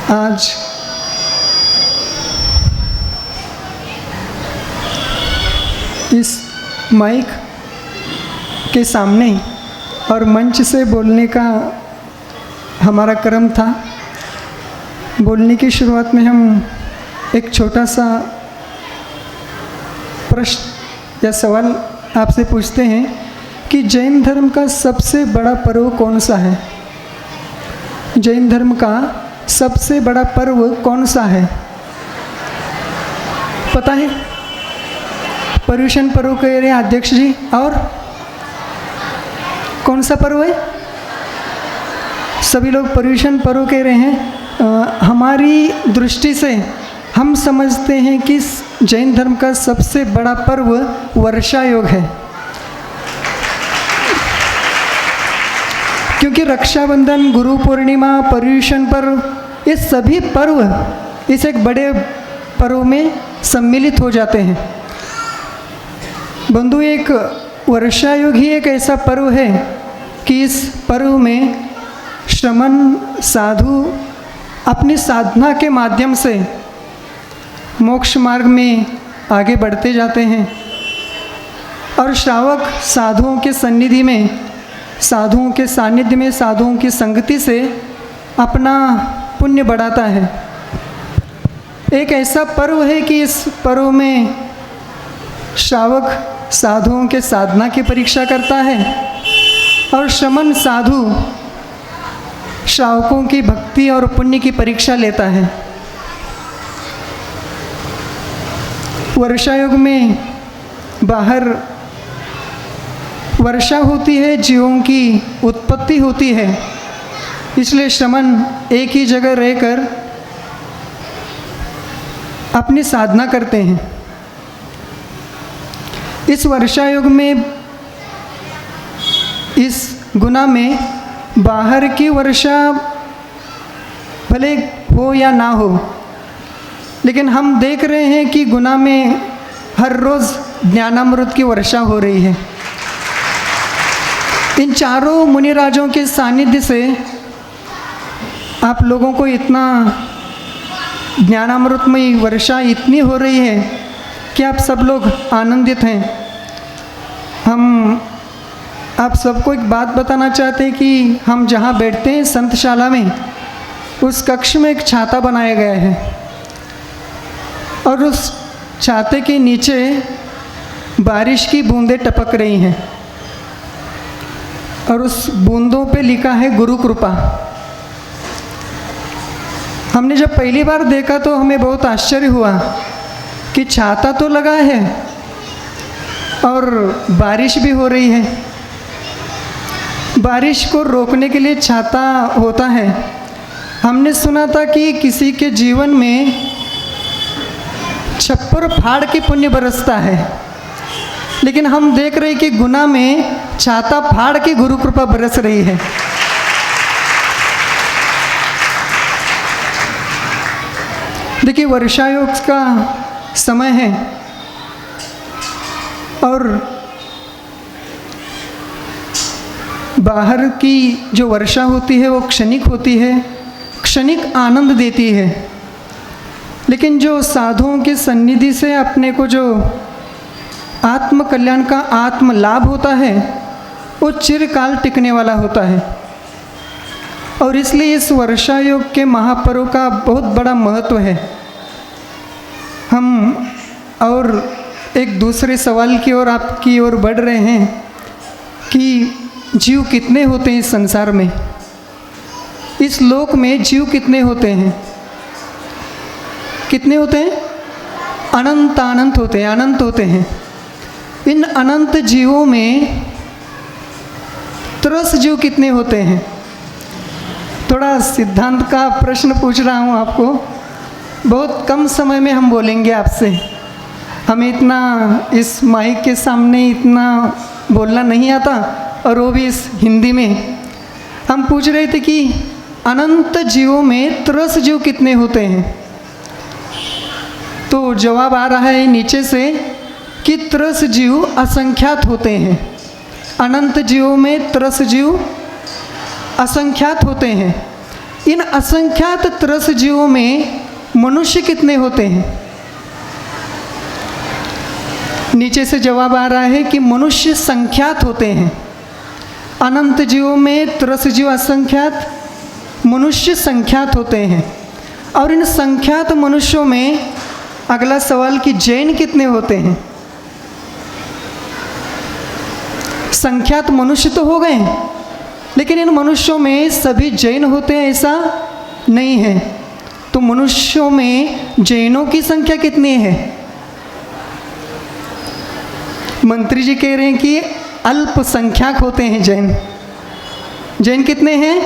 आज इस माइक के सामने और मंच से बोलने का हमारा क्रम था। बोलने की शुरुआत में हम एक छोटा सा प्रश्न या सवाल आपसे पूछते हैं कि जैन धर्म का सबसे बड़ा पर्व कौन सा है? जैन धर्म का सबसे बड़ा पर्व कौन सा है? पता है? पर्युषण पर्व कह रहे हैं अध्यक्ष जी। और कौन सा पर्व है? सभी लोग पर्युषण पर्व कह रहे हैं। हमारी दृष्टि से हम समझते हैं कि जैन धर्म का सबसे बड़ा पर्व वर्षा योग है, क्योंकि रक्षाबंधन, गुरु पूर्णिमा, पर्युषण पर्व, ये सभी पर्व इस एक बड़े पर्व में सम्मिलित हो जाते हैं। बंधु, एक वर्षा योग ही एक ऐसा पर्व है कि इस पर्व में श्रमण साधु अपनी साधना के माध्यम से मोक्ष मार्ग में आगे बढ़ते जाते हैं और श्रावक साधुओं के सन्निधि में, साधुओं के सानिध्य में, साधुओं की संगति से अपना पुण्य बढ़ाता है। एक ऐसा पर्व है कि इस पर्व में श्रावक साधुओं के साधना की परीक्षा करता है और श्रमण साधु श्रावकों की भक्ति और पुण्य की परीक्षा लेता है। वर्षा युग में बाहर वर्षा होती है, जीवों की उत्पत्ति होती है, इसलिए श्रमण एक ही जगह रहकर अपनी साधना करते हैं। इस वर्षा युग में, इस गुना में बाहर की वर्षा भले हो या ना हो, लेकिन हम देख रहे हैं कि गुना में हर रोज़ ज्ञानामृत की वर्षा हो रही है। इन चारों मुनिराजों के सानिध्य से आप लोगों को इतना ज्ञानामृतमयी वर्षा इतनी हो रही है कि आप सब लोग आनंदित हैं। हम आप सबको एक बात बताना चाहते हैं कि हम जहाँ बैठते हैं संतशाला में, उस कक्ष में एक छाता बनाया गया है और उस छाते के नीचे बारिश की बूंदें टपक रही हैं और उस बूंदों पे लिखा है गुरु कृपा। हमने जब पहली बार देखा तो हमें बहुत आश्चर्य हुआ कि छाता तो लगा है और बारिश भी हो रही है। बारिश को रोकने के लिए छाता होता है। हमने सुना था कि किसी के जीवन में छप्पर फाड़ के पुण्य बरसता है, लेकिन हम देख रहे हैं कि गुना में छाता फाड़ के गुरु कृपा बरस रही है। देखिए, वर्षा योग का समय है और बाहर की जो वर्षा होती है वो क्षणिक होती है, क्षणिक आनंद देती है, लेकिन जो साधुओं के सन्निधि से अपने को जो आत्म कल्याण का आत्म लाभ होता है वो चिरकाल टिकने वाला होता है। और इसलिए इस वर्षा योग के महापर्व का बहुत बड़ा महत्व है। हम और एक दूसरे सवाल की ओर आपकी ओर बढ़ रहे हैं कि जीव कितने होते हैं इस संसार में, इस लोक में जीव कितने होते हैं? कितने होते हैं? अनंत अनंत होते हैं, अनंत होते हैं। इन अनंत जीवों में त्रस जीव कितने होते हैं? थोड़ा सिद्धांत का प्रश्न पूछ रहा हूँ आपको। बहुत कम समय में हम बोलेंगे आपसे। हमें इतना इस माइक के सामने इतना बोलना नहीं आता, और वो भी इस हिंदी में। हम पूछ रहे थे कि अनंत जीवों में त्रस जीव कितने होते हैं? तो जवाब आ रहा है नीचे से कि त्रस जीव असंख्यात होते हैं। अनंत जीवों में त्रस जीव असंख्यात होते हैं। इन असंख्यात तरस जीवों में मनुष्य कितने होते हैं? नीचे से जवाब आ रहा है कि मनुष्य संख्यात होते हैं। अनंत जीवों में तरस जीव असंख्यात, मनुष्य संख्यात होते हैं। और इन संख्यात मनुष्यों में अगला सवाल कि जैन कितने होते हैं? संख्यात मनुष्य तो हो गए, लेकिन इन मनुष्यों में सभी जैन होते हैं ऐसा नहीं है। तो मनुष्यों में जैनों की संख्या कितनी है? मंत्री जी कह रहे हैं कि अल्पसंख्यक होते हैं जैन। जैन कितने हैं?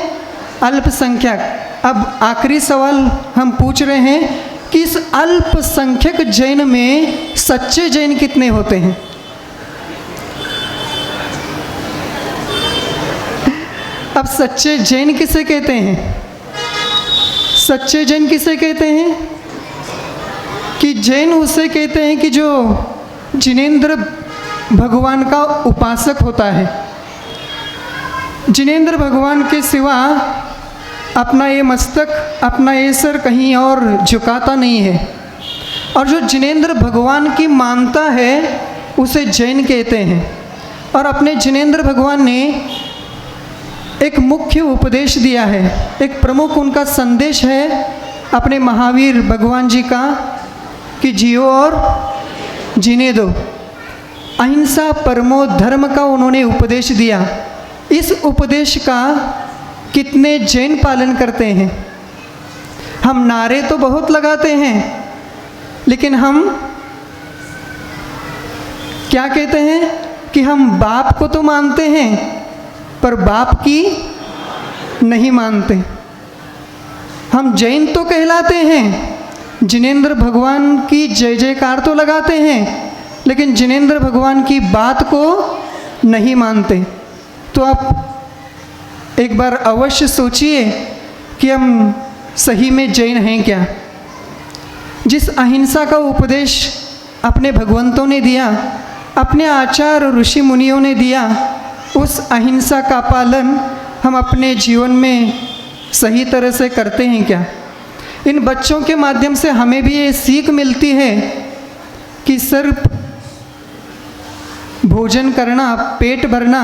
अल्पसंख्यक। अब आखिरी सवाल हम पूछ रहे हैं कि इस अल्पसंख्यक जैन में सच्चे जैन कितने होते हैं? अब सच्चे जैन किसे कहते हैं? सच्चे जैन किसे कहते हैं? कि जैन उसे कहते हैं कि जो जिनेंद्र भगवान का उपासक होता है। जिनेंद्र भगवान के सिवा अपना ये मस्तक, अपना ये सर कहीं और झुकाता नहीं है। और जो जिनेंद्र भगवान की मानता है उसे जैन कहते हैं। और अपने जिनेंद्र भगवान ने एक मुख्य उपदेश दिया है, एक प्रमुख उनका संदेश है अपने महावीर भगवान जी का कि जियो और जीने दो। अहिंसा परमो धर्म का उन्होंने उपदेश दिया। इस उपदेश का कितने जैन पालन करते हैं? हम नारे तो बहुत लगाते हैं, लेकिन हम क्या कहते हैं कि हम बाप को तो मानते हैं पर बाप की नहीं मानते। हम जैन तो कहलाते हैं, जिनेंद्र भगवान की जय जयकार तो लगाते हैं, लेकिन जिनेंद्र भगवान की बात को नहीं मानते। तो आप एक बार अवश्य सोचिए कि हम सही में जैन हैं क्या? जिस अहिंसा का उपदेश अपने भगवंतों ने दिया, अपने आचार्य ऋषि मुनियों ने दिया, उस अहिंसा का पालन हम अपने जीवन में सही तरह से करते हैं क्या? इन बच्चों के माध्यम से हमें भी ये सीख मिलती है कि सिर्फ भोजन करना, पेट भरना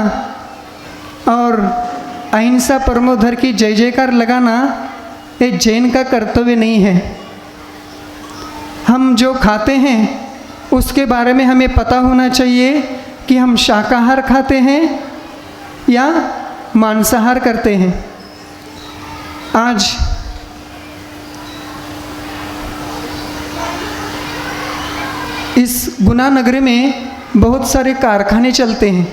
और अहिंसा परमो धर्म की जय जयकार लगाना ये जैन का कर्तव्य नहीं है। हम जो खाते हैं उसके बारे में हमें पता होना चाहिए कि हम शाकाहार खाते हैं या मांसाहार करते हैं। आज इस गुना नगरी में बहुत सारे कारखाने चलते हैं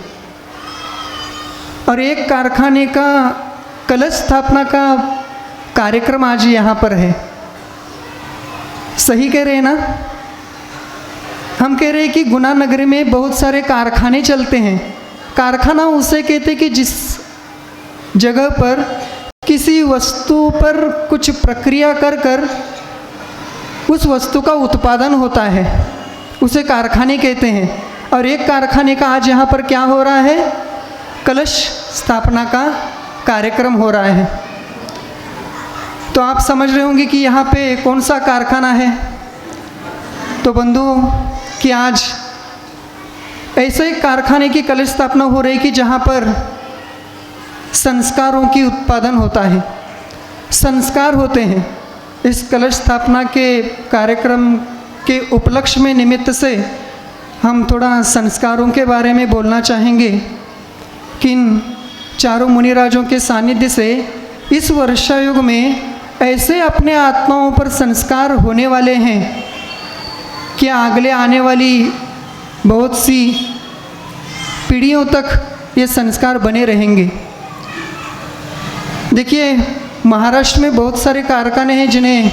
और एक कारखाने का कलश स्थापना का कार्यक्रम आज यहाँ पर है। सही कह रहे हैं ना? हम कह रहे हैं कि गुना नगरी में बहुत सारे कारखाने चलते हैं। कारखाना उसे कहते हैं कि जिस जगह पर किसी वस्तु पर कुछ प्रक्रिया कर कर उस वस्तु का उत्पादन होता है, उसे कारखाने कहते हैं। और एक कारखाने का आज यहाँ पर क्या हो रहा है? कलश स्थापना का कार्यक्रम हो रहा है। तो आप समझ रहे होंगे कि यहाँ पे कौन सा कारखाना है। तो बंधुओं कि आज ऐसे एक कारखाने की कलश स्थापना हो रही कि जहाँ पर संस्कारों की उत्पादन होता है, संस्कार होते हैं। इस कलश स्थापना के कार्यक्रम के उपलक्ष्य में निमित्त से हम थोड़ा संस्कारों के बारे में बोलना चाहेंगे कि इन चारों मुनिराजों के सानिध्य से इस वर्षा युग में ऐसे अपने आत्माओं पर संस्कार होने वाले हैं कि अगले आने वाली बहुत सी पीढ़ियों तक ये संस्कार बने रहेंगे। देखिए, महाराष्ट्र में बहुत सारे कारखाने हैं जिन्हें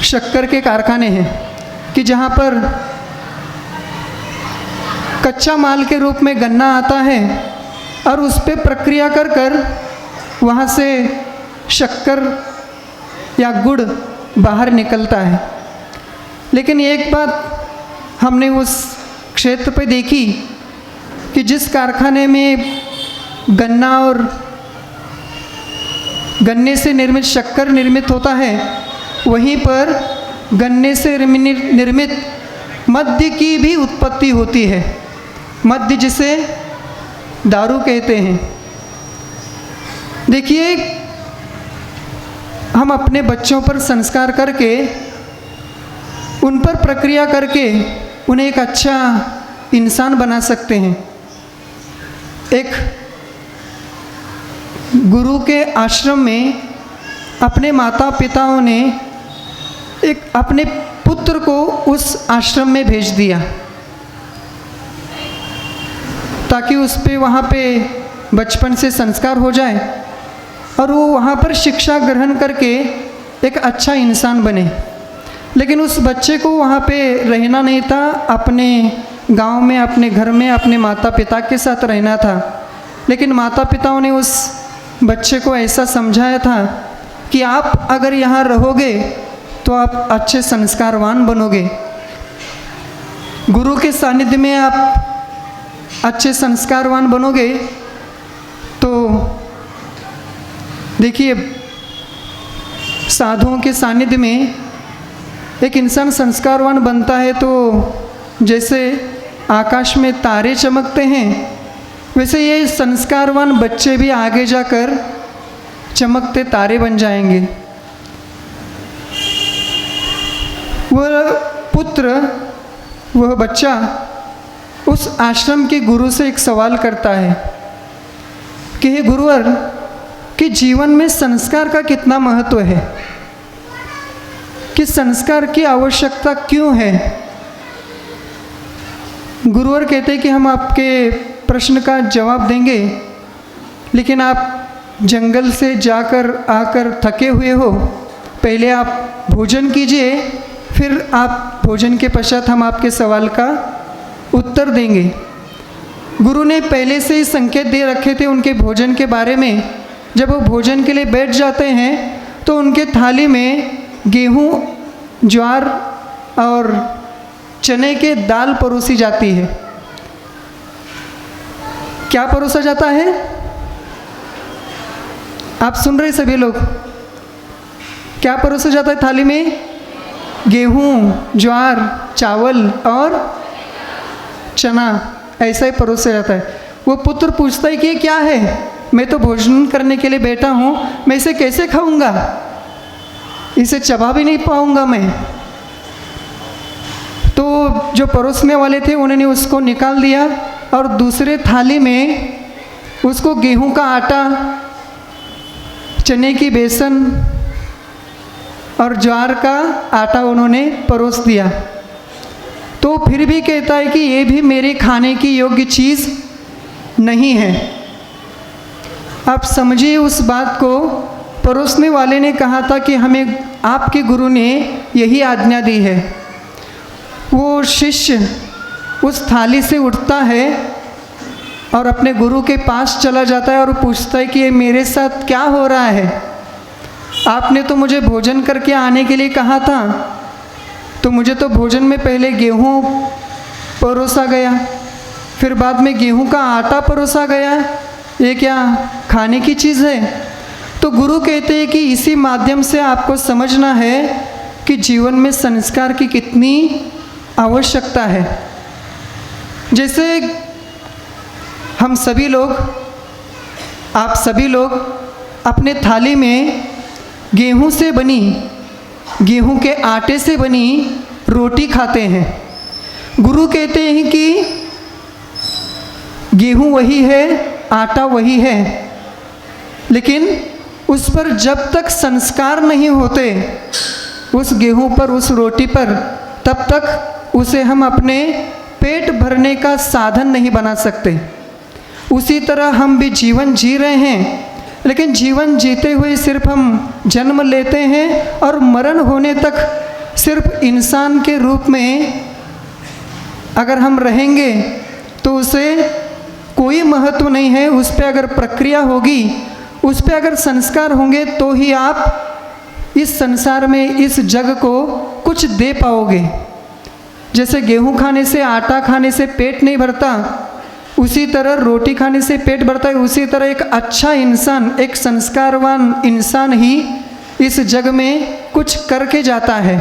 शक्कर के कारखाने हैं कि जहाँ पर कच्चा माल के रूप में गन्ना आता है और उस पर प्रक्रिया कर कर वहाँ से शक्कर या गुड़ बाहर निकलता है। लेकिन एक बात हमने उस क्षेत्र पे देखी कि जिस कारखाने में गन्ना और गन्ने से निर्मित शक्कर निर्मित होता है, वहीं पर गन्ने से निर्मित मद्य की भी उत्पत्ति होती है। मद्य जिसे दारू कहते हैं। देखिए, हम अपने बच्चों पर संस्कार करके, उन पर प्रक्रिया करके उन्हें एक अच्छा इंसान बना सकते हैं। एक गुरु के आश्रम में अपने माता पिताओं ने एक अपने पुत्र को उस आश्रम में भेज दिया ताकि उस पे वहाँ पे बचपन से संस्कार हो जाए और वो वहाँ पर शिक्षा ग्रहण करके एक अच्छा इंसान बने। लेकिन उस बच्चे को वहाँ पे रहना नहीं था, अपने गांव में, अपने घर में, अपने माता पिता के साथ रहना था। लेकिन माता पिताओं ने उस बच्चे को ऐसा समझाया था कि आप अगर यहाँ रहोगे तो आप अच्छे संस्कारवान बनोगे, गुरु के सानिध्य में आप अच्छे संस्कारवान बनोगे। तो देखिए, साधुओं के सानिध्य में एक इंसान संस्कारवान बनता है तो जैसे आकाश में तारे चमकते हैं, वैसे ये संस्कारवान बच्चे भी आगे जाकर चमकते तारे बन जाएंगे। वह पुत्र, वह बच्चा उस आश्रम के गुरु से एक सवाल करता है कि हे गुरुवर, कि जीवन में संस्कार का कितना महत्व है, कि संस्कार की आवश्यकता क्यों है। गुरुवर कहते हैं कि हम आपके प्रश्न का जवाब देंगे, लेकिन आप जंगल से जाकर आकर थके हुए हो, पहले आप भोजन कीजिए, फिर आप भोजन के पश्चात हम आपके सवाल का उत्तर देंगे। गुरु ने पहले से ही संकेत दे रखे थे उनके भोजन के बारे में। जब वो भोजन के लिए बैठ जाते हैं तो उनके थाली में गेहूँ, ज्वार और चने के दाल परोसी जाती है। क्या परोसा जाता है? आप सुन रहे सभी लोग? क्या परोसा जाता है थाली में? गेहूँ, ज्वार, चावल और चना, ऐसा ही परोसा जाता है। वो पुत्र पूछता है कि ये क्या है, मैं तो भोजन करने के लिए बैठा हूँ, मैं इसे कैसे खाऊंगा, इसे चबा भी नहीं पाऊंगा मैं। तो जो परोसने वाले थे उन्होंने उसको निकाल दिया और दूसरे थाली में उसको गेहूं का आटा, चने की बेसन और ज्वार का आटा उन्होंने परोस दिया। तो फिर भी कहता है कि ये भी मेरे खाने की योग्य चीज़ नहीं है। आप समझिए उस बात को। परोसने वाले ने कहा था कि हमें आपके गुरु ने यही आज्ञा दी है। वो शिष्य उस थाली से उठता है और अपने गुरु के पास चला जाता है और पूछता है कि ये मेरे साथ क्या हो रहा है, आपने तो मुझे भोजन करके आने के लिए कहा था, तो मुझे तो भोजन में पहले गेहूँ परोसा गया, फिर बाद में गेहूँ का आटा परोसा गया, ये क्या खाने की चीज़ है? तो गुरु कहते हैं कि इसी माध्यम से आपको समझना है कि जीवन में संस्कार की कितनी आवश्यकता है। जैसे हम सभी लोग, आप सभी लोग अपने थाली में गेहूं से बनी, गेहूं के आटे से बनी रोटी खाते हैं। गुरु कहते हैं कि गेहूं वही है, आटा वही है, लेकिन उस पर जब तक संस्कार नहीं होते, उस गेहूं पर, उस रोटी पर, तब तक उसे हम अपने पेट भरने का साधन नहीं बना सकते। उसी तरह हम भी जीवन जी रहे हैं, लेकिन जीवन जीते हुए सिर्फ हम जन्म लेते हैं और मरण होने तक सिर्फ इंसान के रूप में अगर हम रहेंगे तो उसे कोई महत्व नहीं है। उस पर अगर प्रक्रिया होगी, उस पर अगर संस्कार होंगे तो ही आप इस संसार में, इस जग को कुछ दे पाओगे। जैसे गेहूं खाने से, आटा खाने से पेट नहीं भरता, उसी तरह रोटी खाने से पेट भरता है, उसी तरह एक अच्छा इंसान, एक संस्कारवान इंसान ही इस जग में कुछ करके जाता है।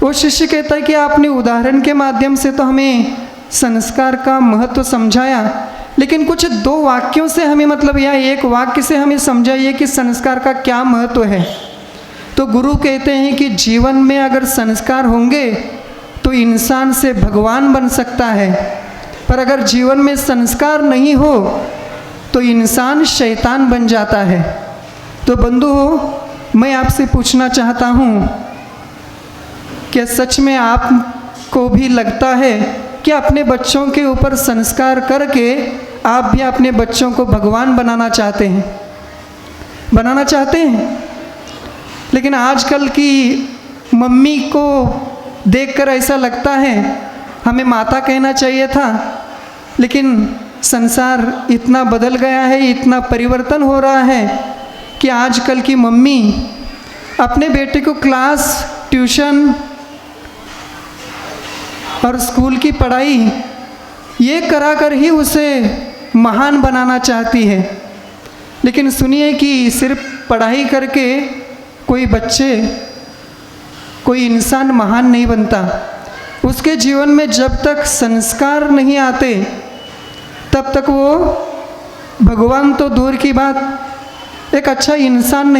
वो शिष्य कहता है कि आपने उदाहरण के माध्यम से तो हमें संस्कार का महत्व समझाया, लेकिन कुछ दो वाक्यों से हमें, मतलब या एक वाक्य से हमें समझाइए कि संस्कार का क्या महत्व है। तो गुरु कहते हैं कि जीवन में अगर संस्कार होंगे तो इंसान से भगवान बन सकता है, पर अगर जीवन में संस्कार नहीं हो तो इंसान शैतान बन जाता है। तो बंधुओं, मैं आपसे पूछना चाहता हूँ, क्या सच में आपको भी लगता है कि अपने बच्चों के ऊपर संस्कार करके आप भी अपने बच्चों को भगवान बनाना चाहते हैं? बनाना चाहते हैं। लेकिन आजकल की मम्मी को देखकर ऐसा लगता है हमें माता कहना चाहिए था, लेकिन संसार इतना बदल गया है, इतना परिवर्तन हो रहा है कि आजकल की मम्मी अपने बेटे को क्लास, ट्यूशन और स्कूल की पढ़ाई ये करा कर ही उसे महान बनाना चाहती है। लेकिन सुनिए कि सिर्फ पढ़ाई करके कोई बच्चे, कोई इंसान महान नहीं बनता। उसके जीवन में जब तक संस्कार नहीं आते तब तक वो भगवान तो दूर की बात, एक अच्छा इंसान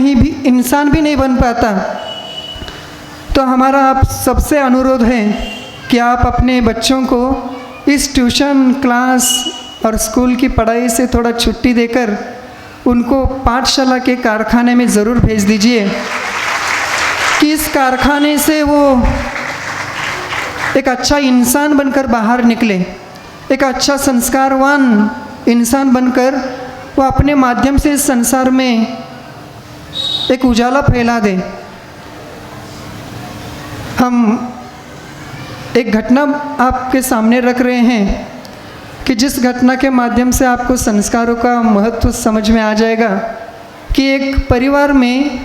भी नहीं बन पाता। तो हमारा आप सबसे अनुरोध है कि आप अपने बच्चों को इस ट्यूशन क्लास और स्कूल की पढ़ाई से थोड़ा छुट्टी देकर उनको पाठशाला के कारखाने में ज़रूर भेज दीजिए कि इस कारखाने से वो एक अच्छा इंसान बनकर बाहर निकले, एक अच्छा संस्कारवान इंसान बनकर वो अपने माध्यम से इस संसार में एक उजाला फैला दे। हम एक घटना आपके सामने रख रहे हैं कि जिस घटना के माध्यम से आपको संस्कारों का महत्व समझ में आ जाएगा कि एक परिवार में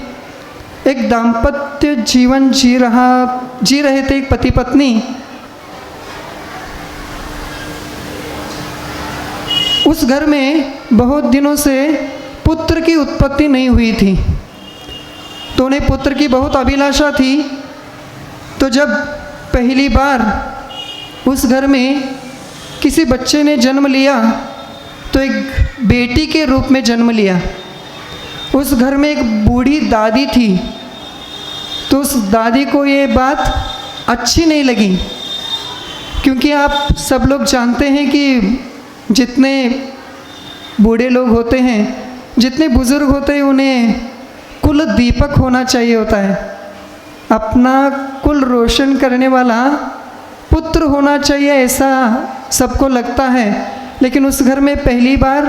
एक दाम्पत्य जीवन जी रहे थे एक पति पत्नी। उस घर में बहुत दिनों से पुत्र की उत्पत्ति नहीं हुई थी, तो उन्हें पुत्र की बहुत अभिलाषा थी। तो जब पहली बार उस घर में किसी बच्चे ने जन्म लिया तो एक बेटी के रूप में जन्म लिया। उस घर में एक बूढ़ी दादी थी, तो उस दादी को ये बात अच्छी नहीं लगी, क्योंकि आप सब लोग जानते हैं कि जितने बूढ़े लोग होते हैं, जितने बुज़ुर्ग होते हैं, उन्हें कुल दीपक होना चाहिए होता है, अपना कुल रोशन करने वाला पुत्र होना चाहिए, ऐसा सबको लगता है। लेकिन उस घर में पहली बार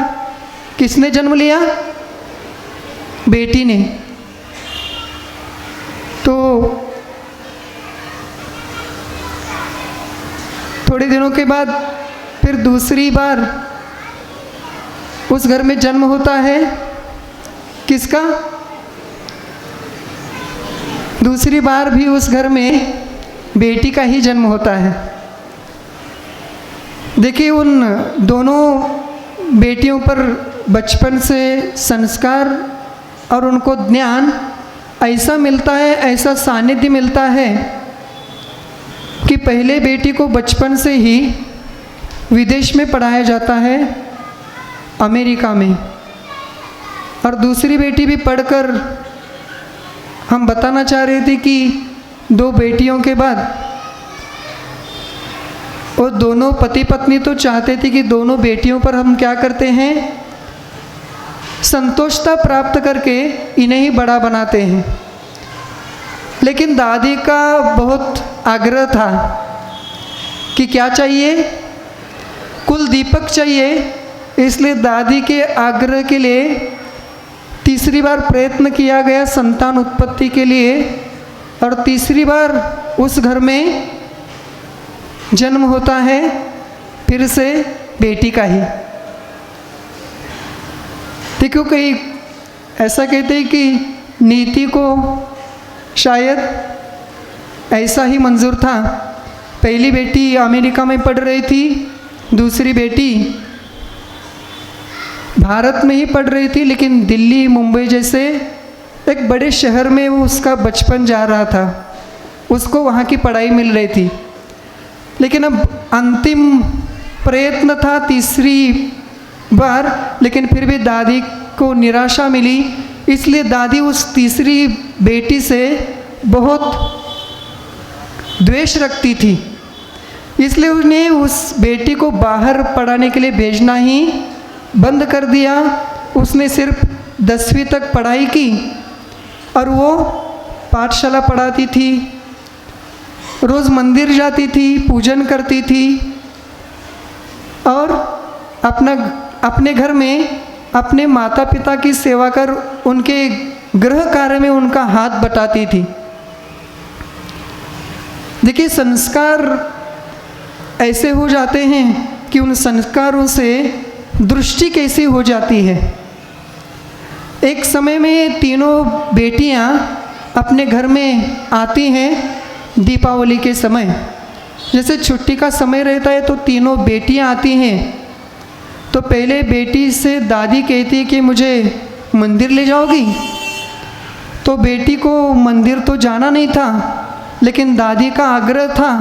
किसने जन्म लिया? बेटी ने। तो थोड़े दिनों के बाद फिर दूसरी बार उस घर में जन्म होता है। किसका? दूसरी बार भी उस घर में बेटी का ही जन्म होता है। देखिए, उन दोनों बेटियों पर बचपन से संस्कार और उनको ज्ञान ऐसा मिलता है, ऐसा सानिध्य मिलता है कि पहले बेटी को बचपन से ही विदेश में पढ़ाया जाता है, अमेरिका में, और दूसरी बेटी भी पढ़कर, हम बताना चाह रहे थे कि दो बेटियों के बाद वो दोनों पति पत्नी तो चाहते थे कि दोनों बेटियों पर हम क्या करते हैं, संतोषता प्राप्त करके इन्हें ही बड़ा बनाते हैं। लेकिन दादी का बहुत आग्रह था कि क्या चाहिए, कुल दीपक चाहिए। इसलिए दादी के आग्रह के लिए तीसरी बार प्रयत्न किया गया संतान उत्पत्ति के लिए, और तीसरी बार उस घर में जन्म होता है फिर से बेटी का ही। देखो, कई ऐसा कहते हैं कि नीति को शायद ऐसा ही मंजूर था। पहली बेटी अमेरिका में पढ़ रही थी, दूसरी बेटी भारत में ही पढ़ रही थी, लेकिन दिल्ली मुंबई जैसे एक बड़े शहर में वो उसका बचपन जा रहा था, उसको वहाँ की पढ़ाई मिल रही थी। लेकिन अब अंतिम प्रयत्न था तीसरी बार, लेकिन फिर भी दादी को निराशा मिली, इसलिए दादी उस तीसरी बेटी से बहुत द्वेष रखती थी। इसलिए उसने उस बेटी को बाहर पढ़ाने के लिए भेजना ही बंद कर दिया। उसने सिर्फ 10वीं तक पढ़ाई की और वो पाठशाला पढ़ाती थी, रोज़ मंदिर जाती थी, पूजन करती थी और अपने घर में अपने माता पिता की सेवा कर उनके गृह कार्य में उनका हाथ बटाती थी। देखिए, संस्कार ऐसे हो जाते हैं कि उन संस्कारों से दृष्टि कैसी हो जाती है। एक समय में तीनों बेटियां अपने घर में आती हैं दीपावली के समय। जैसे छुट्टी का समय रहता है तो तीनों बेटियां आती हैं। तो पहले बेटी से दादी कहती है कि मुझे मंदिर ले जाओगी। तो बेटी को मंदिर तो जाना नहीं था, लेकिन दादी का आग्रह था,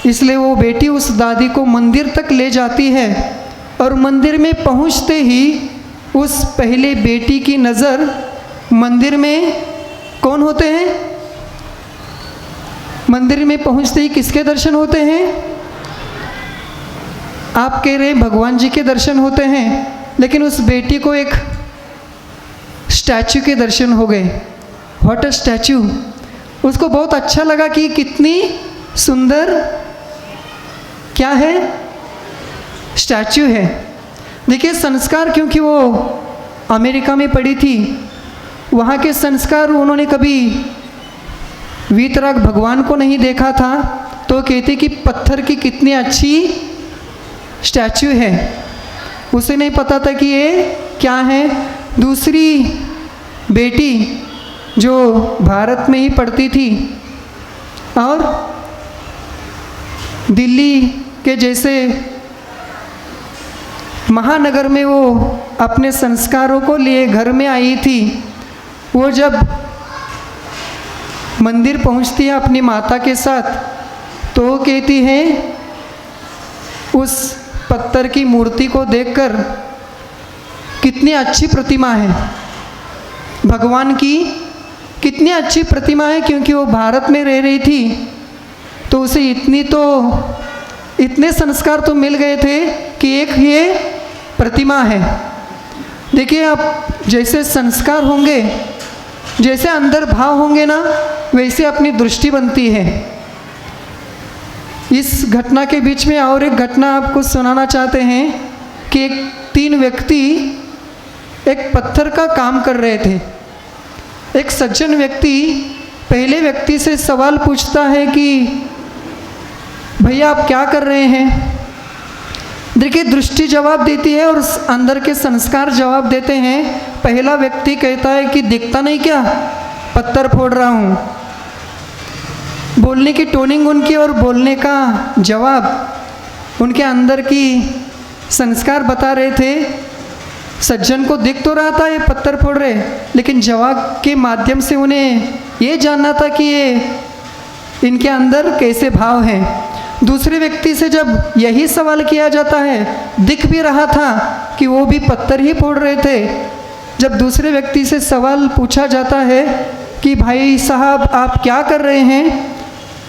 इसलिए वो बेटी उस दादी को मंदिर तक ले जाती है। और मंदिर में पहुंचते ही उस पहले बेटी की नज़र मंदिर में कौन होते हैं? मंदिर में पहुंचते ही किसके दर्शन होते हैं? आप कह रहे हैं भगवान जी के दर्शन होते हैं, लेकिन उस बेटी को एक स्टैचू के दर्शन हो गए। What a statue! उसको बहुत अच्छा लगा कि कितनी सुंदर क्या है, स्टैचू है। देखिए, संस्कार, क्योंकि वो अमेरिका में पढ़ी थी, वहाँ के संस्कार उन्होंने कभी वीतराग भगवान को नहीं देखा था, तो कहते कि पत्थर की कितनी अच्छी स्टैचू है। उसे नहीं पता था कि ये क्या है। दूसरी बेटी जो भारत में ही पढ़ती थी और दिल्ली के जैसे महानगर में वो अपने संस्कारों को लिए घर में आई थी, वो जब मंदिर पहुंचती है अपनी माता के साथ, तो वो कहती है उस पत्थर की मूर्ति को देखकर कितनी अच्छी प्रतिमा है, भगवान की कितनी अच्छी प्रतिमा है। क्योंकि वो भारत में रह रही थी तो उसे इतने संस्कार तो मिल गए थे कि एक ये प्रतिमा है। देखिए, आप जैसे संस्कार होंगे, जैसे अंदर भाव होंगे ना, वैसे अपनी दृष्टि बनती है। इस घटना के बीच में और एक घटना आपको सुनाना चाहते हैं कि 3 व्यक्ति एक पत्थर का काम कर रहे थे। एक सज्जन व्यक्ति पहले व्यक्ति से सवाल पूछता है कि भैया आप क्या कर रहे हैं? देखिए, दृष्टि जवाब देती है और अंदर के संस्कार जवाब देते हैं। पहला व्यक्ति कहता है कि दिखता नहीं क्या, पत्थर फोड़ रहा हूँ। बोलने की टोनिंग उनकी और बोलने का जवाब उनके अंदर की संस्कार बता रहे थे। सज्जन को दिख तो रहा था ये पत्थर फोड़ रहे, लेकिन जवाब के माध्यम से उन्हें ये जानना था कि ये इनके अंदर कैसे भाव हैं। दूसरे व्यक्ति से जब यही सवाल किया जाता है, दिख भी रहा था कि वो भी पत्थर ही फोड़ रहे थे। जब दूसरे व्यक्ति से सवाल पूछा जाता है कि भाई साहब आप क्या कर रहे हैं,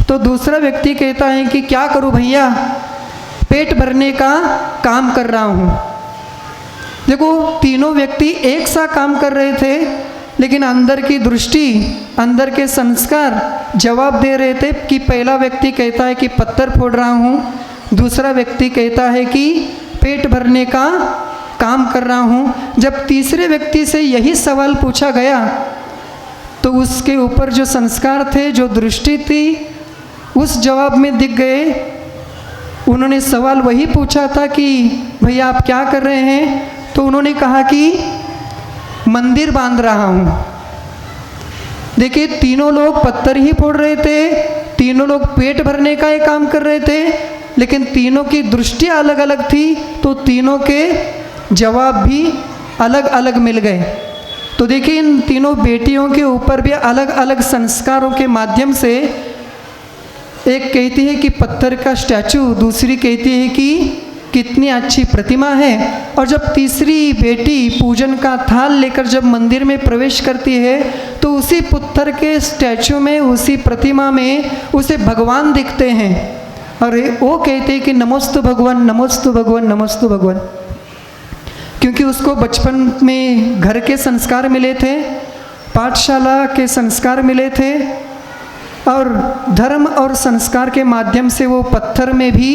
तो दूसरा व्यक्ति कहता है कि क्या करूं भैया, पेट भरने का काम कर रहा हूं। देखो, तीनों व्यक्ति एक सा काम कर रहे थे, लेकिन अंदर की दृष्टि, अंदर के संस्कार जवाब दे रहे थे कि पहला व्यक्ति कहता है कि पत्थर फोड़ रहा हूँ, दूसरा व्यक्ति कहता है कि पेट भरने का काम कर रहा हूँ। जब तीसरे व्यक्ति से यही सवाल पूछा गया तो उसके ऊपर जो संस्कार थे, जो दृष्टि थी, उस जवाब में दिख गए। उन्होंने सवाल वही पूछा था कि भैया आप क्या कर रहे हैं, तो उन्होंने कहा कि मंदिर बांध रहा हूँ। देखिए, तीनों लोग पत्थर ही फोड़ रहे थे, तीनों लोग पेट भरने का ही काम कर रहे थे, लेकिन तीनों की दृष्टि अलग अलग थी, तो तीनों के जवाब भी अलग अलग मिल गए। तो देखिए इन तीनों बेटियों के ऊपर भी अलग अलग संस्कारों के माध्यम से, एक कहती है कि पत्थर का स्टैचू, दूसरी कहती है कि कितनी अच्छी प्रतिमा है, और जब तीसरी बेटी पूजन का थाल लेकर जब मंदिर में प्रवेश करती है तो उसी पत्थर के स्टैचू में, उसी प्रतिमा में उसे भगवान दिखते हैं, और वो कहते हैं कि नमोस्तु भगवान, नमोस्तु भगवान, नमोस्तु भगवान। क्योंकि उसको बचपन में घर के संस्कार मिले थे, पाठशाला के संस्कार मिले थे, और धर्म और संस्कार के माध्यम से वो पत्थर में भी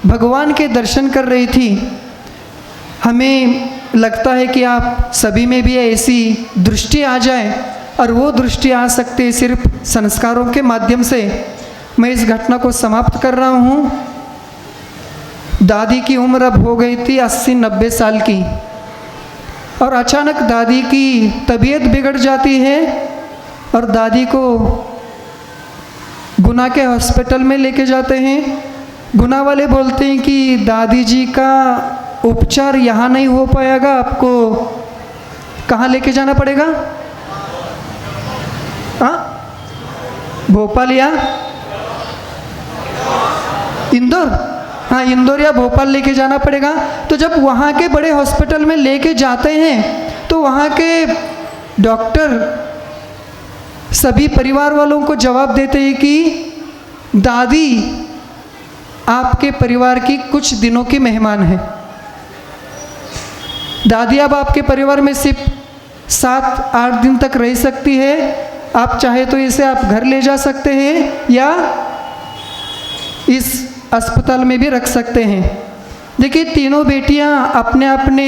भगवान के दर्शन कर रही थी। हमें लगता है कि आप सभी में भी ऐसी दृष्टि आ जाए, और वो दृष्टि आ सकती है सिर्फ संस्कारों के माध्यम से। मैं इस घटना को समाप्त कर रहा हूँ। दादी की उम्र अब हो गई थी 80-90 साल की, और अचानक दादी की तबीयत बिगड़ जाती है, और दादी को गुना के हॉस्पिटल में लेके जाते हैं। गुना वाले बोलते हैं कि दादी जी का उपचार यहाँ नहीं हो पाएगा, आपको कहाँ लेके जाना पड़ेगा? हाँ, भोपाल या इंदौर? हाँ, इंदौर या भोपाल लेके जाना पड़ेगा। तो जब वहाँ के बड़े हॉस्पिटल में लेके जाते हैं तो वहाँ के डॉक्टर सभी परिवार वालों को जवाब देते हैं कि दादी आपके परिवार की कुछ दिनों की मेहमान है। दादी अब आपके परिवार में सिर्फ 7-8 दिन तक रह सकती है। आप चाहे तो इसे आप घर ले जा सकते हैं या इस अस्पताल में भी रख सकते हैं। देखिए तीनों बेटियां अपने अपने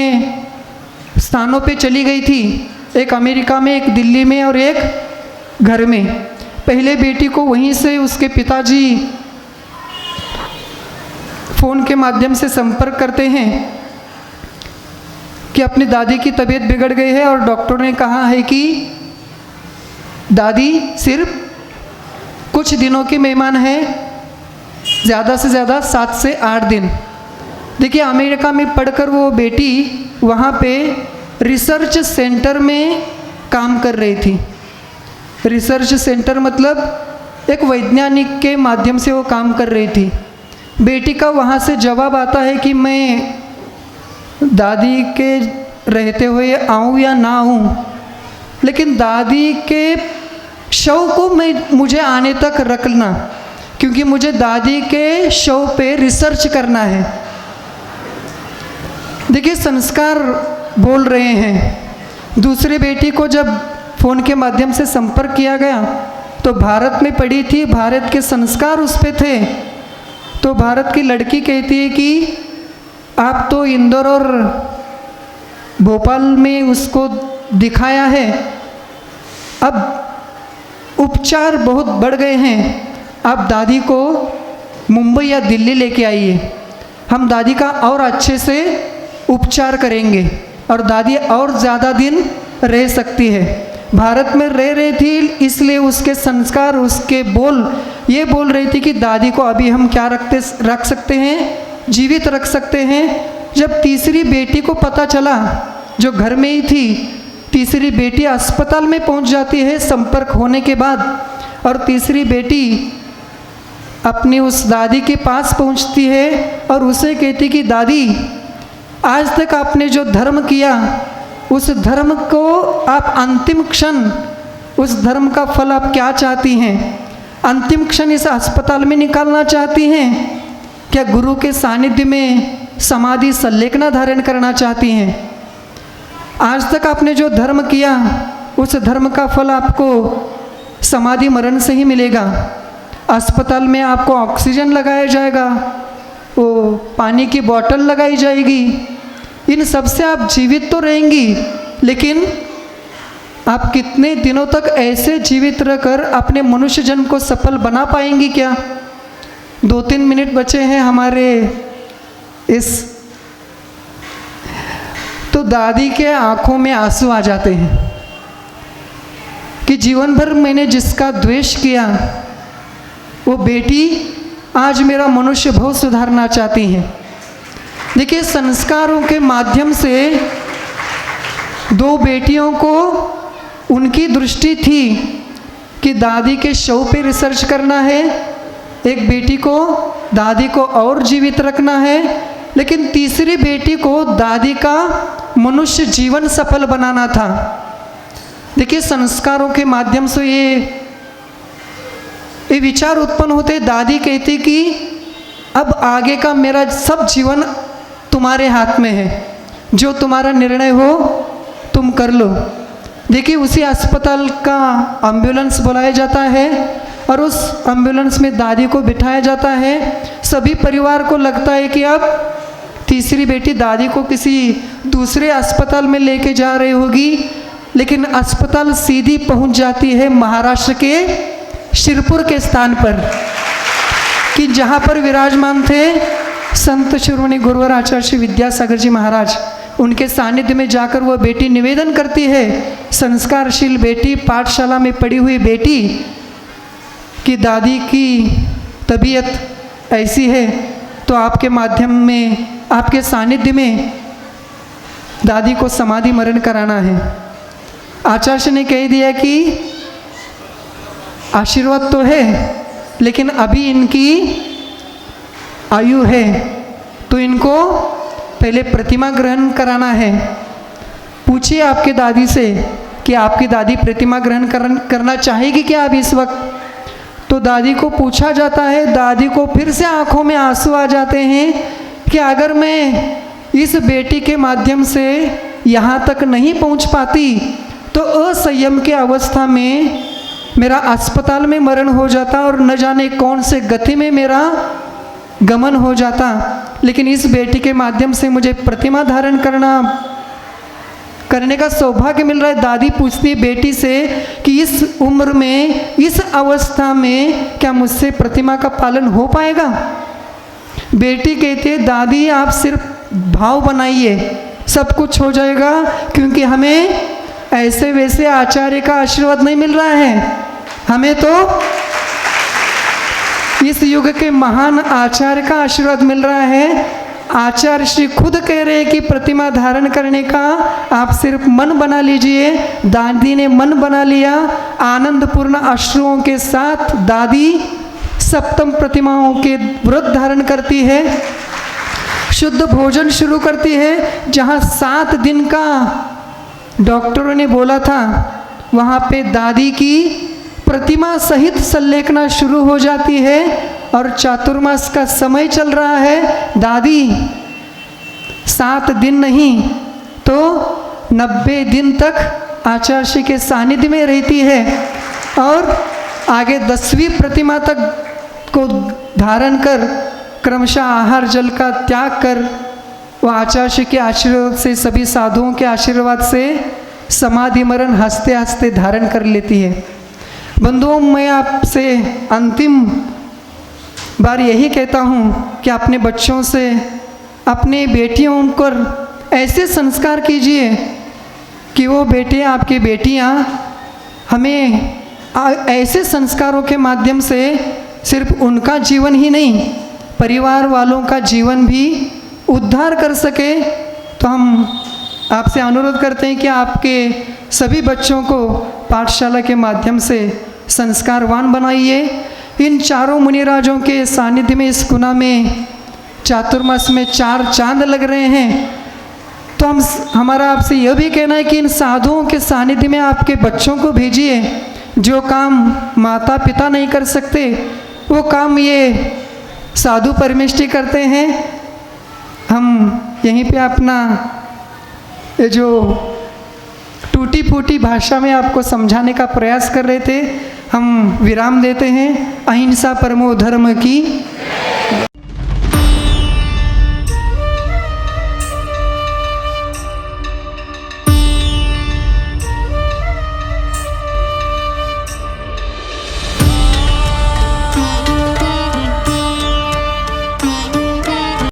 स्थानों पे चली गई थी, एक अमेरिका में, एक दिल्ली में और एक घर में। पहले बेटी को वहीं से उसके पिताजी फ़ोन के माध्यम से संपर्क करते हैं कि अपनी दादी की तबीयत बिगड़ गई है, और डॉक्टर ने कहा है कि दादी सिर्फ कुछ दिनों की मेहमान है, ज़्यादा से ज़्यादा 7 से 8 दिन। देखिए अमेरिका में पढ़कर वो बेटी वहाँ पे रिसर्च सेंटर में काम कर रही थी। रिसर्च सेंटर मतलब एक वैज्ञानिक के माध्यम से वो काम कर रही थी। बेटी का वहाँ से जवाब आता है कि मैं दादी के रहते हुए आऊँ या ना आऊँ, लेकिन दादी के शव को मुझे आने तक रखना, क्योंकि मुझे दादी के शव पे रिसर्च करना है। देखिए संस्कार बोल रहे हैं। दूसरी बेटी को जब फ़ोन के माध्यम से संपर्क किया गया तो भारत में पड़ी थी, भारत के संस्कार उस पे थे। तो भारत की लड़की कहती है कि आप तो इंदौर और भोपाल में उसको दिखाया है, अब उपचार बहुत बढ़ गए हैं, आप दादी को मुंबई या दिल्ली लेके आइए, हम दादी का और अच्छे से उपचार करेंगे और दादी और ज़्यादा दिन रह सकती है। भारत में रह रही थी इसलिए उसके संस्कार, उसके बोल ये बोल रही थी कि दादी को अभी हम क्या रख सकते हैं, जीवित रख सकते हैं। जब तीसरी बेटी को पता चला, जो घर में ही थी, तीसरी बेटी अस्पताल में पहुंच जाती है संपर्क होने के बाद, और तीसरी बेटी अपनी उस दादी के पास पहुंचती है और उसे कहती कि दादी आज तक आपने जो धर्म किया उस धर्म को आप अंतिम क्षण, उस धर्म का फल आप क्या चाहती हैं? अंतिम क्षण इस अस्पताल में निकालना चाहती हैं? क्या गुरु के सानिध्य में समाधि संलेखना धारण करना चाहती हैं? आज तक आपने जो धर्म किया उस धर्म का फल आपको समाधि मरण से ही मिलेगा। अस्पताल में आपको ऑक्सीजन लगाया जाएगा, वो पानी की बोतल लगाई जाएगी, इन सब से आप जीवित तो रहेंगी, लेकिन आप कितने दिनों तक ऐसे जीवित रहकर अपने मनुष्य जन्म को सफल बना पाएंगी क्या? 2-3 मिनट बचे हैं हमारे इस, तो दादी के आंखों में आंसू आ जाते हैं कि जीवन भर मैंने जिसका द्वेष किया वो बेटी आज मेरा मनुष्य भाव सुधारना चाहती है। देखिए संस्कारों के माध्यम से दो बेटियों को उनकी दृष्टि थी कि दादी के शव पे रिसर्च करना है, एक बेटी को दादी को और जीवित रखना है, लेकिन तीसरी बेटी को दादी का मनुष्य जीवन सफल बनाना था। देखिए, संस्कारों के माध्यम से ये विचार उत्पन्न होते। दादी कहती कि अब आगे का मेरा सब जीवन तुम्हारे हाथ में है, जो तुम्हारा निर्णय हो तुम कर लो। देखिए, उसी अस्पताल का एम्बुलेंस बुलाया जाता है और उस एम्बुलेंस में दादी को बिठाया जाता है। सभी परिवार को लगता है कि अब तीसरी बेटी दादी को किसी दूसरे अस्पताल में लेके जा रही होगी, लेकिन अस्पताल सीधी पहुंच जाती है महाराष्ट्र के शिरपुर के स्थान पर, कि जहां पर विराजमान थे संत शिरोमणि गुरुवर आचार्य श्री विद्यासागर जी महाराज। उनके सानिध्य में जाकर वह बेटी निवेदन करती है, संस्कारशील बेटी, पाठशाला में पढ़ी हुई बेटी, कि दादी की तबीयत ऐसी है तो आपके माध्यम में, आपके सानिध्य में दादी को समाधि मरण कराना है। आचार्य ने कह दिया कि आशीर्वाद तो है, लेकिन अभी इनकी आयु है तो इनको पहले प्रतिमा ग्रहण कराना है। पूछिए आपके दादी से कि आपकी दादी प्रतिमा ग्रहण करना चाहेगी क्या अभी इस वक्त? तो दादी को पूछा जाता है। दादी को फिर से आंखों में आंसू आ जाते हैं कि अगर मैं इस बेटी के माध्यम से यहाँ तक नहीं पहुँच पाती तो असंयम के अवस्था में मेरा अस्पताल में मरण हो जाता और न जाने कौन से गति में मेरा गमन हो जाता, लेकिन इस बेटी के माध्यम से मुझे प्रतिमा धारण करने का सौभाग्य मिल रहा है। दादी पूछती है बेटी से कि इस उम्र में, इस अवस्था में क्या मुझसे प्रतिमा का पालन हो पाएगा? बेटी कहती है, दादी आप सिर्फ भाव बनाइए, सब कुछ हो जाएगा, क्योंकि हमें ऐसे वैसे आचार्य का आशीर्वाद नहीं मिल रहा है, हमें तो इस युग के महान आचार्य का आशीर्वाद मिल रहा है। आचार्य श्री खुद कह रहे हैं कि प्रतिमा धारण करने का आप सिर्फ मन बना लीजिए। दादी ने मन बना लिया। आनंदपूर्ण अश्रुओं के साथ दादी सप्तम प्रतिमाओं के व्रत धारण करती है, शुद्ध भोजन शुरू करती है। जहाँ 7 दिन का डॉक्टरों ने बोला था, वहाँ पे दादी की प्रतिमा सहित संलेखना शुरू हो जाती है और चातुर्मास का समय चल रहा है। दादी 7 दिन नहीं तो 90 दिन तक आचार्य के सानिध्य में रहती है और आगे 10वीं प्रतिमा तक को धारण कर क्रमशः आहार जल का त्याग कर वह आचार्य के आशीर्वाद से, सभी साधुओं के आशीर्वाद से समाधि मरण हंसते हंसते धारण कर लेती है। बंधुओं, मैं आपसे अंतिम बार यही कहता हूँ कि अपने बच्चों से, अपने बेटियों पर ऐसे संस्कार कीजिए कि वो बेटे, आपकी बेटियाँ हमें ऐसे संस्कारों के माध्यम से सिर्फ उनका जीवन ही नहीं, परिवार वालों का जीवन भी उद्धार कर सके। तो हम आपसे अनुरोध करते हैं कि आपके सभी बच्चों को पाठशाला के माध्यम से संस्कारवान बनाइए। इन चारों मुनिराजों के सानिध्य में इस गुना में चातुर्मास में 4 चांद लग रहे हैं। तो हमारा आपसे यह भी कहना है कि इन साधुओं के सानिध्य में आपके बच्चों को भेजिए। जो काम माता पिता नहीं कर सकते वो काम ये साधु परमेष्ठी करते हैं। हम यहीं पे अपना ये जो टूटी फूटी भाषा में आपको समझाने का प्रयास कर रहे थे, हम विराम देते हैं। अहिंसा परमो धर्म की